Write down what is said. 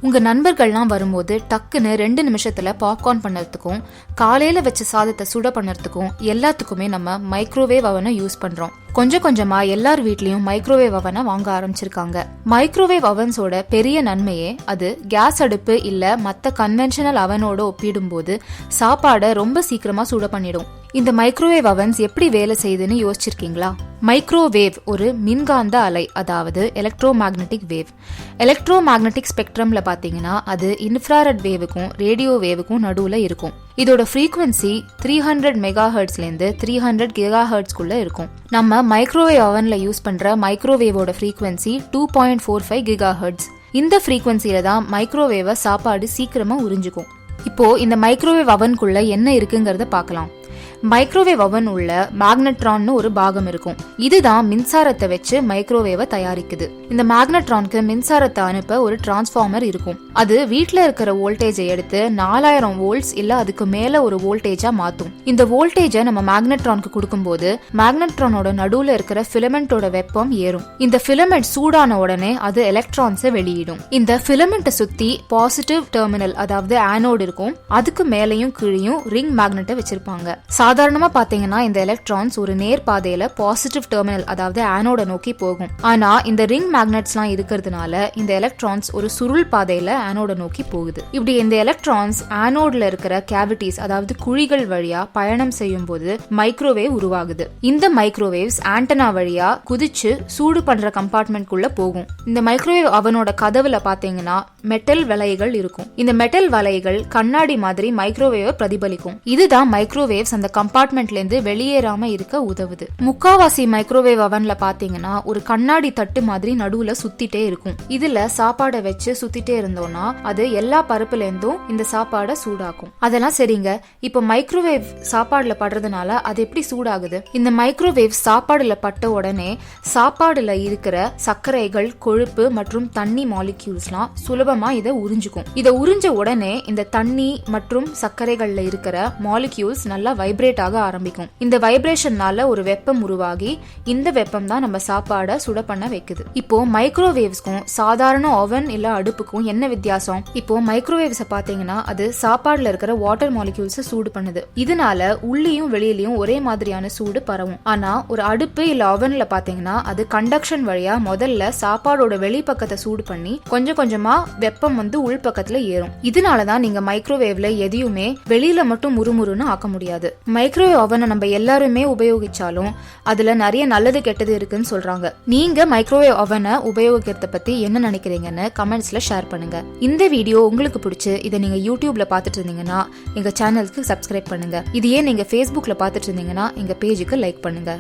உங்க நண்பர்கள்லாம் வரும்போது டக்குன்னு 2 நிமிஷத்துல பாப்கார்ன் பண்ணறதுக்கும் காலையில வச்ச சாதத்தை சுட பண்ணறதுக்கும் எல்லாத்துக்குமே நம்ம மைக்ரோவேவ் அவனை யூஸ் பண்றோம். கொஞ்சம் கொஞ்சமா எல்லார் வீட்லயும் மைக்ரோவேவ் அவனை வாங்க ஆரம்பிச்சிருக்காங்க. மைக்ரோவேவ் அவன்ஸோட பெரிய நன்மையே அது கேஸ் அடுப்பு இல்ல மத்த கன்வென்ஷனல் அவனோட ஒப்பிடும்போது சாப்பாடை ரொம்ப சீக்கிரமா சுட பண்ணிடும். இந்த மைக்ரோவேவ் அவன்ஸ் எப்படி வேலை செய்யுதுன்னு யோசிச்சிருக்கீங்களா? மைக்ரோவேவ் ஒரு மின்காந்த அலை, அதாவது electromagnetic wave. Electromagnetic ஸ்பெக்ட்ரம்ல பாத்தீங்கன்னா அது இன்ஃப்ராரெட் வேவுக்கும் ரேடியோ வேவுக்கும் நடுவுல இருக்கும். இதோட ஃப்ரீக்வன்சி 300 மெகாஹெர்ட்ஸ்ல இருந்து 300 கிகாஹெர்ட்ஸ்குள்ள இருக்கும். நம்ம மைக்ரோவேவ் அவன்ல யூஸ் பண்ற மைக்ரோவேவோட ஃப்ரீக்வன்சி 2.45 கிகாஹெர்ட்ஸ். இந்த ஃப்ரீக்வன்சில தான் மைக்ரோவேவ சாப்பாடு சீக்கிரமா உறிஞ்சுக்கும். இப்போ இந்த மைக்ரோவேவ் அவனுக்குள்ள என்ன இருக்குங்கறத பார்க்கலாம். மைக்ரோவேவ் அவன் உள்ள மேக்னட்ரான் ஒரு பாகம் இருக்கும். இதுதான் மின்சாரத்தை வச்சு மைக்ரோவேவை தயாரிக்குது. இந்த மேக்னட்ரானுக்கு மின்சாரத்தை அனுப்ப ஒரு டிரான்ஸ்ஃபார்மர் இருக்கும். அது வீட்ல இருக்கிற வோல்டேஜை எடுத்து 4000 வோல்ட்ஸ் இல்ல அதுக்கு மேல ஒரு வோல்டேஜா மாத்தும். இந்த வோல்டேஜை நம்ம மேக்னட்ரானுக்கு கொடுக்கும்போது மேக்னட்ரானோட நடுவுல இருக்கிற ஃபிலமெண்டோட வெப்பம் ஏறும். இந்த ஃபிலமெண்ட் சூடான உடனே அது எலக்ட்ரான்ஸை வெளியிடும். இந்த ஃபிலமெண்ட்டை சுத்தி பாசிட்டிவ் டெர்மினல், அதாவது ஆனோடு இருக்கும். அதுக்கு மேலையும் கீழையும் ரிங் மேக்னெட்டை வச்சிருப்பாங்க. சாதாரணமா பாத்தீங்கன்னா இந்த எலக்ட்ரான்ஸ் ஒரு நேர் பாதையில பாசிட்டிவ் டெர்மினல், அதாவது ஆனோட நோக்கி போகும். ஆனா இந்த ரிங் மேக்னெட்ஸ்லாம் இருக்கிறதுனால இந்த எலக்ட்ரான்ஸ் ஒரு சுருள் பாதையில ஆனோட நோக்கி போகுது. இப்படி இந்த எலக்ட்ரான்ஸ் ஆனோட்ல இருக்கிற கேவிட்டிஸ், அதாவது குழிகள் வழியா பயணம் செய்யும் போது மைக்ரோவேவ் உருவாகுது. இந்த மைக்ரோவேவ்ஸ் ஆண்டனா வழியா குதிச்சு சூடு பண்ற கம்பார்ட்மெண்ட் குள்ள போகும். இந்த மைக்ரோவேவ் அவனோட கதவுல பாத்தீங்கன்னா மெட்டல் வலைகள் இருக்கும். இந்த மெட்டல் வலைகள் கண்ணாடி மாதிரி மைக்ரோவேவ் பிரதிபலிக்கும். இதுதான் மைக்ரோவேவ்ஸ் அந்த கம்பார்ட்மெண்ட்ல இருந்து வெளியேறாம இருக்க உதவுது. முக்காவாசி மைக்ரோவேவ் அவன்ல பாத்தீங்கன்னா ஒரு கண்ணாடி தட்டு மாதிரி நடுவுல சுத்திட்டே இருக்கும். இதுல சாப்பாடை வச்சு சுத்திட்டே இருந்தோம்னா அது எல்லா பருப்புல இருந்தும் இந்த சாப்பாடை சூடாக்கும். அதெல்லாம் சரிங்க. இப்ப மைக்ரோவேவ் சாப்பாடுல படுறதுனால அது எப்படி சூடாகுது? இந்த மைக்ரோவேவ் சாப்பாடுல பட்ட உடனே சாப்பாடுல இருக்கிற சர்க்கரைகள், கொழுப்பு மற்றும் தண்ணி மாலிக்யூல்ஸ்லாம் சுலபமா இதை உறிஞ்சுக்கும். இதை உறிஞ்ச உடனே இந்த தண்ணி மற்றும் சர்க்கரைகள்ல இருக்கிற மாலிக்யூல்ஸ் நல்லா வைப்ரேட் ஆக ஆரம்பிக்கும். இந்த வைப்ரேஷன்னால ஒரு வெப்பம் உருவாகி இந்த வெப்பம் தான் நம்ம சாப்பாடை சுட பண்ண வைக்குது. இப்போ மைக்ரோவேவ்ஸ்க்கும் சாதாரண ஓவன் இல்ல அடுப்புக்கும் என்ன வித்தியாசம்? இப்போ மைக்ரோவேவ்ஸ் பாத்தீங்கன்னா அது சாப்பாடுல இருக்கிற வாட்டர் மாலிக்யூல்ஸ் சூடு பண்ணுது. இதனால உள்ளேயும் வெளியிலயும் ஒரே மாதிரியான சூடு பரவும். ஆனா ஒரு அடுப்பு இல்ல ஓவன்ல பாத்தீங்கன்னா அது கண்டக்ஷன் வழியா முதல்ல சாப்பாடோட வெளிப்பக்கத்தை சூடு பண்ணி கொஞ்சம் கொஞ்சமா வெப்பம் உள்பக்கத்துல ஏறும். இதனாலதான் நீங்க மைக்ரோவேவ்ல எதையுமே வெளியில மட்டும் முறுமுறுன்னு ஆக்க முடியாது. மைக்ரோவேவ் அவனை நம்ம எல்லாருமே உபயோகிச்சாலும் அதுல நிறைய நல்லது கெட்டது இருக்குன்னு சொல்றாங்க. நீங்க மைக்ரோவேவ் அவனை உபயோகிக்கிறத பத்தி என்ன நினைக்கிறீங்கன்னு கமெண்ட்ஸ்ல ஷேர் பண்ணுங்க. இந்த வீடியோ உங்களுக்கு பிடிச்சு இதை நீங்க யூடியூப்ல பாத்துட்டு இருந்தீங்கன்னா எங்க சேனலுக்கு சப்ஸ்கிரைப் பண்ணுங்க. இதையே நீங்க Facebookல பாத்துட்டு இருந்தீங்கன்னா எங்க பேஜுக்கு லைக் பண்ணுங்க.